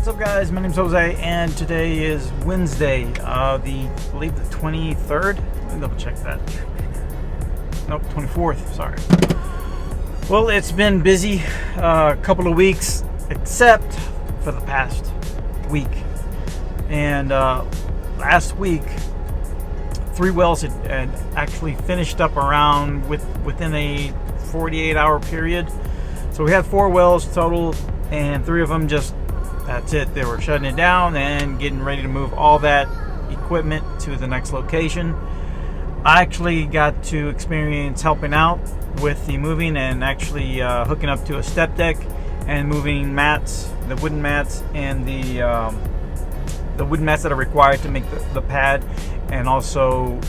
What's up, guys? My name's Jose, and today is Wednesday, I believe the 23rd. Let me double check that. Nope, 24th, sorry. Well, it's been busy a couple of weeks, except for the past week. And last week, 3 wells had actually finished up around within a 48-hour period. So we had 4 wells total, and 3 of them that's it. They were shutting it down and getting ready to move all that equipment to the next location. I actually got to experience helping out with the moving and actually hooking up to a step deck and moving mats, the wooden mats, and the wooden mats that are required to make the pad, and also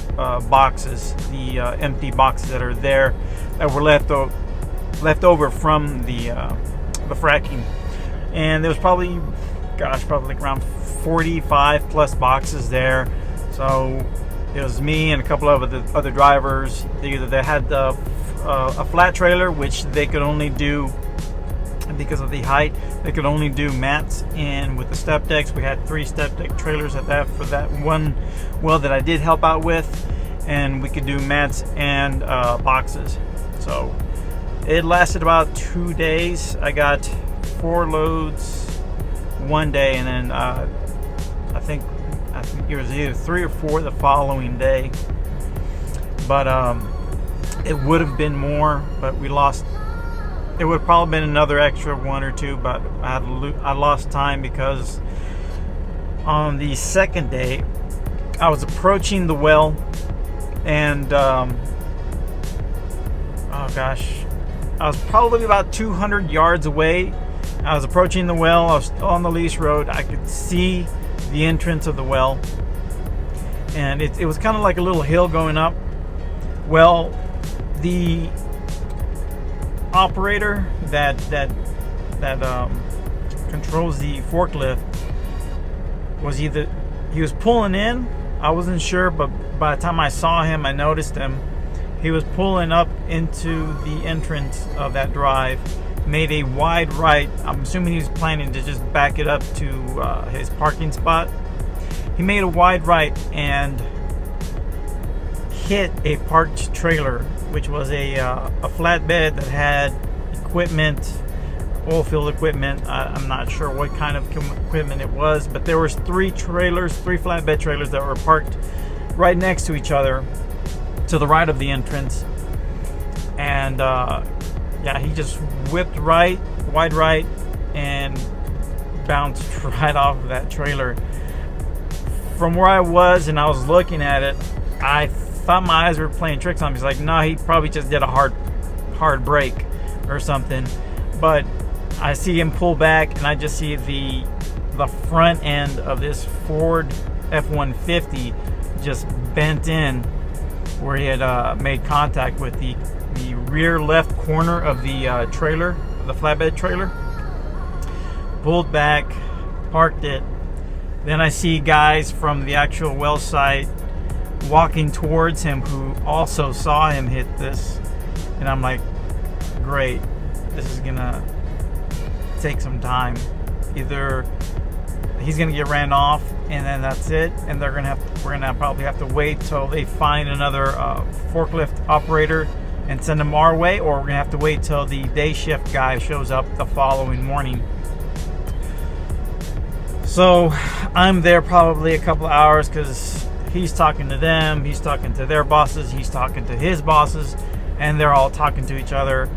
boxes, the empty boxes that are there that were left over from the fracking. And there was probably like around 45 plus boxes there. So it was me and a couple of other drivers. They had a flat trailer, which they could only do, because of the height, they could only do mats. And with the step decks, we had 3 step deck trailers for that one well that I did help out with, and we could do mats and boxes. So it lasted about 2 days. I got 4 loads one day, and then I think it was either 3 or 4 the following day. But it would have been more, but we lost. It would have probably been another extra 1 or 2, but I lost time because on the second day I was approaching the well, and oh gosh, I was probably about 200 yards away. I was approaching the well. I was still on the lease road. I could see the entrance of the well, and it was kind of like a little hill going up. Well, the operator that controls the forklift he was pulling in. I wasn't sure, but by the time I saw him, I noticed him. He was pulling up into the entrance of that drive, made a wide right. I'm assuming he was planning to just back it up to his parking spot. He made a wide right and hit a parked trailer, which was a flatbed that had equipment, oilfield equipment. I'm not sure what kind of equipment it was, but there was 3 flatbed trailers that were parked right next to each other to the right of the entrance. And yeah, he just whipped wide right, and bounced right off of that trailer. From where I was, and I was looking at it, I thought my eyes were playing tricks on me. He's like, no, he probably just did a hard brake or something. But I see him pull back, and I just see the front end of this Ford F-150 just bent in, where he had made contact with the rear left corner of the trailer, the flatbed trailer. Pulled back, parked it. Then I see guys from the actual well site walking towards him who also saw him hit this. And I'm like, great, this is gonna take some time. Either he's gonna get ran off, and then that's it, and we're gonna probably have to wait till they find another forklift operator and send them our way, or we're gonna have to wait till the day shift guy shows up the following morning. So I'm there probably a couple of hours, because he's talking to them, he's talking to their bosses, he's talking to his bosses, and they're all talking to each other.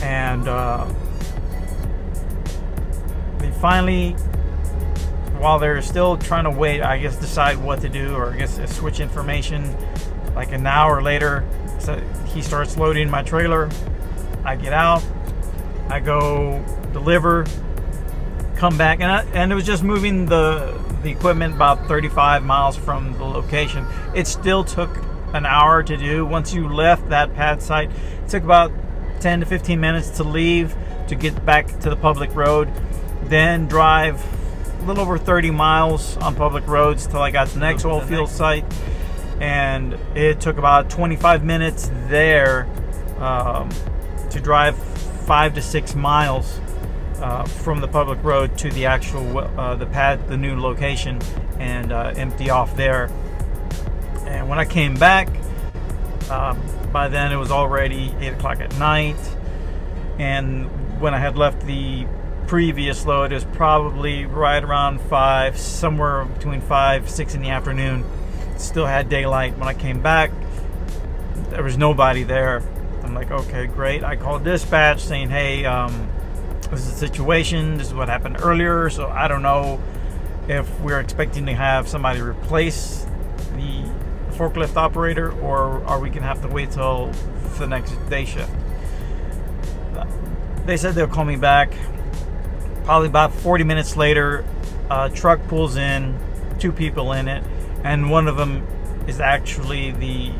And they finally, while they're still trying to wait, I guess decide what to do, or I guess switch information. Like an hour later, so he starts loading my trailer. I get out, I go deliver, come back, and it was just moving the equipment about 35 miles from the location. It still took an hour to do. Once you left that pad site, it took about 10 to 15 minutes to leave, to get back to the public road, then drive a little over 30 miles on public roads till I got to the next oilfield site. And it took about 25 minutes there to drive 5 to 6 miles from the public road to the actual the new location, and empty off there. And when I came back, by then it was already 8 o'clock at night, and when I had left the previous load, it was probably right around 5, somewhere between 5, 6 in the afternoon. Still had daylight. When I came back, there was nobody there. I'm like, okay, great. I called dispatch saying, hey, this is the situation, this is what happened earlier, so I don't know if we're expecting to have somebody replace the forklift operator, or are we gonna have to wait till the next day shift. They said they'll call me back. Probably about 40 minutes later, a truck pulls in, 2 people in it, and one of them is actually the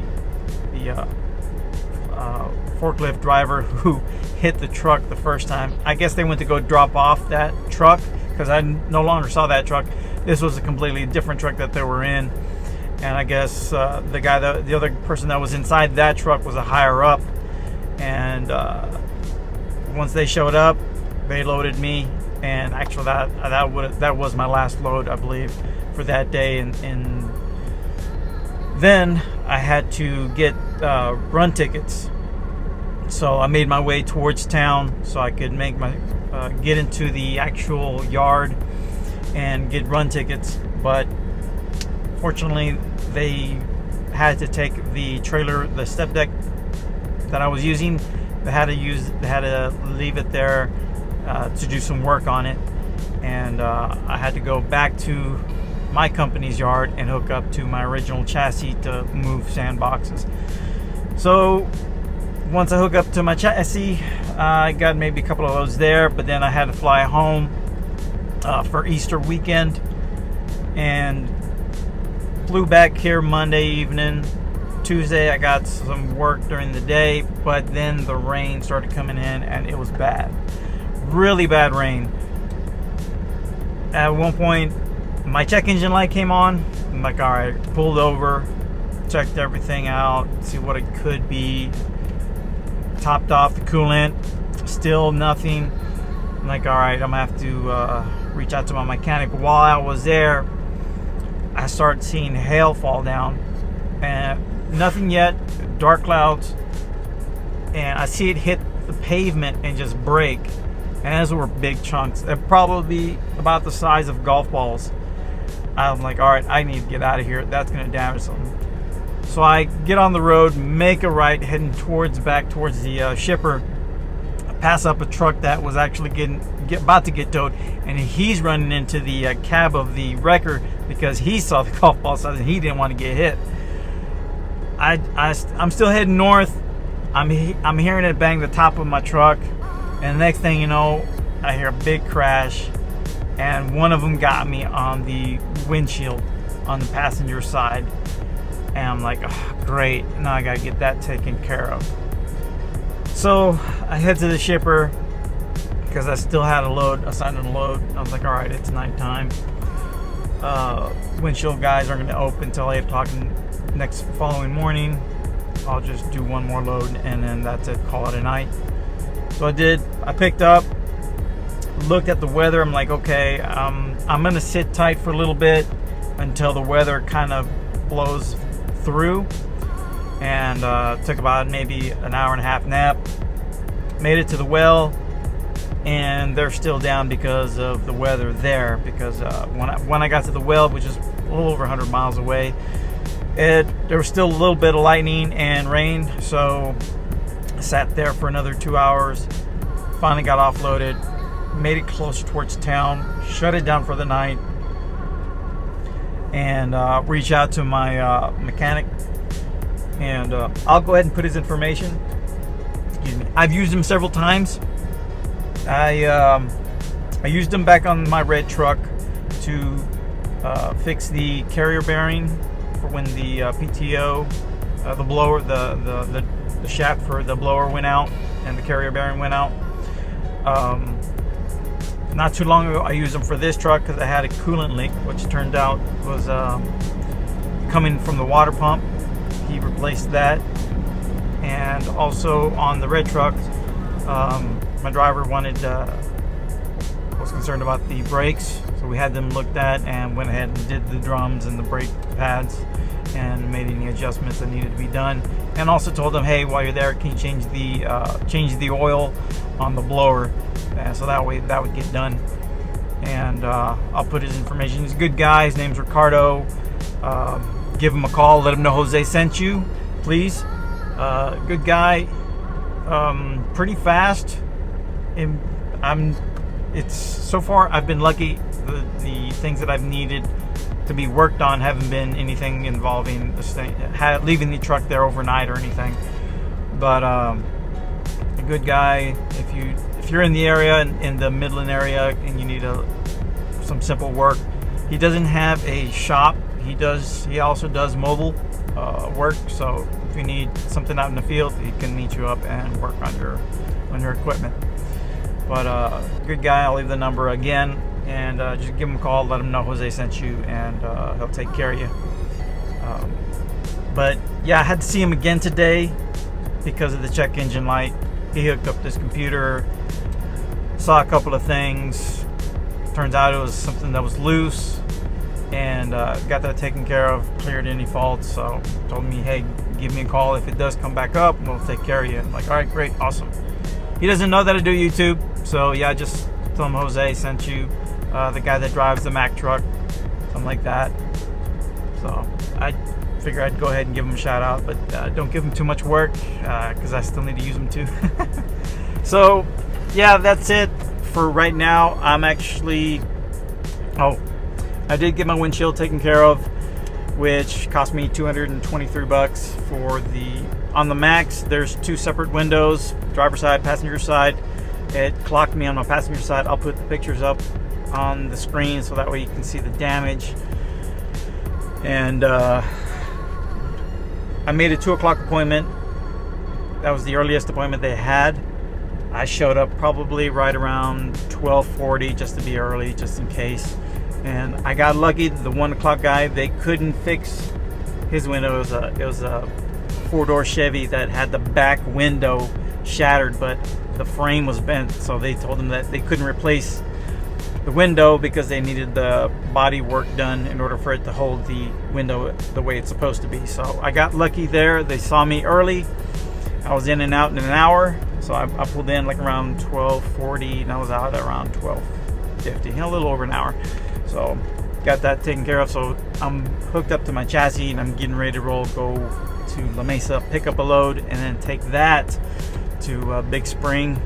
forklift driver who hit the truck the first time. I guess they went to go drop off that truck, because I no longer saw that truck. This was a completely different truck that they were in, and I guess the other person that was inside that truck was a higher up, and once they showed up, they loaded me, and actually that was my last load, I believe, for that day, and then I had to get run tickets. So I made my way towards town so I could make my get into the actual yard and get run tickets. But fortunately, they had to take the trailer, the step deck that I was using. They had to leave it there to do some work on it, and I had to go back to my company's yard and hook up to my original chassis to move sandboxes. So once I hook up to my chassis, I got maybe a couple of loads there, but then I had to fly home for Easter weekend, and flew back here Monday evening. Tuesday I got some work during the day, but then the rain started coming in, and it was bad, really bad rain. At one point, my check engine light came on. I'm like, all right, pulled over, checked everything out, see what it could be. Topped off the coolant, still nothing. I'm like, all right, I'm gonna have to reach out to my mechanic. While I was there, I started seeing hail fall down, and nothing yet, dark clouds, and I see it hit the pavement and just break, and those were big chunks. They're probably about the size of golf balls. I'm like, all right, I need to get out of here. That's gonna damage something. So I get on the road, make a right, heading back towards the shipper. I pass up a truck that was actually about to get towed, and he's running into the cab of the wrecker because he saw the golf ball size and he didn't want to get hit. I'm still heading north. I'm hearing it bang the top of my truck, and the next thing you know, I hear a big crash, and one of them got me on the windshield on the passenger side. And I'm like, oh, great, now I gotta get that taken care of. So I head to the shipper because I still had a load, assigned a load. I was like, all right, it's nighttime. Windshield guys aren't gonna open until 8 o'clock next following morning. I'll just do one more load and then that's it, call it a night. So I did. I picked up, looked at the weather. I'm like, okay, I'm gonna sit tight for a little bit until the weather kind of blows through, and took about maybe an hour and a half nap. Made it to the well, and they're still down because of the weather there, because when I got to the well, which is a little over 100 miles away, there was still a little bit of lightning and rain. So I sat there for another 2 hours, finally got offloaded, made it closer towards town, shut it down for the night, and reach out to my mechanic, and I'll go ahead and put his information. Excuse me. I've used him several times. I used him back on my red truck to fix the carrier bearing for when the PTO, the blower, the shaft for the blower went out and the carrier bearing went out. Not too long ago, I used them for this truck because I had a coolant leak, which turned out was coming from the water pump. He replaced that. And also on the red truck, my driver wanted was concerned about the brakes, so we had them looked at and went ahead and did the drums and the brake pads and made any adjustments that needed to be done. And also told them, hey, while you're there, can you change the oil on the blower, so that way that would get done. And I'll put his information. He's a good guy. His name's Ricardo. Give him a call. Let him know Jose sent you, please. Good guy. Pretty fast. And it's so far I've been lucky. The things that I've needed to be worked on haven't been anything involving leaving the truck there overnight or anything. But a good guy. If you're in the area, in the Midland area, and you need some simple work, he doesn't have a shop. He also does mobile work. So if you need something out in the field, he can meet you up and work on your equipment. But good guy. I'll leave the number again, and just give him a call. Let him know Jose sent you, and he'll take care of you. But yeah, I had to see him again today because of the check engine light. He hooked up this computer, saw a couple of things. Turns out it was something that was loose, and got that taken care of, cleared any faults. So told me, hey, give me a call if it does come back up, and we'll take care of you. I'm like, all right, great, awesome. He doesn't know that I do YouTube, so yeah, just tell him Jose sent you, the guy that drives the Mack truck, something like that. So I figure I'd go ahead and give him a shout out, but don't give him too much work, because I still need to use them too. So yeah, that's it for right now. I'm actually, I did get my windshield taken care of, which cost me $223 on the Max. There's two separate windows, driver side, passenger side. It clocked me on my passenger side. I'll put the pictures up on the screen so that way you can see the damage. And I made a 2 o'clock appointment. That was the earliest appointment they had. I showed up probably right around 12:40 just to be early, just in case. And I got lucky. The 1 o'clock guy, they couldn't fix his window. It was a 4-door Chevy that had the back window shattered, but the frame was bent. So they told him that they couldn't replace the window because they needed the body work done in order for it to hold the window the way it's supposed to be. So I got lucky there. They saw me early. I was in and out in an hour. So I pulled in like around 12:40 and I was out around 12:50, a little over an hour. So got that taken care of. So I'm hooked up to my chassis and I'm getting ready to go to La Mesa, pick up a load, and then take that to Big Spring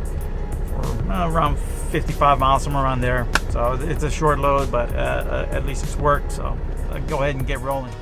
for around 55 miles, somewhere around there. So it's a short load, but at least it's worked. So I'll go ahead and get rolling.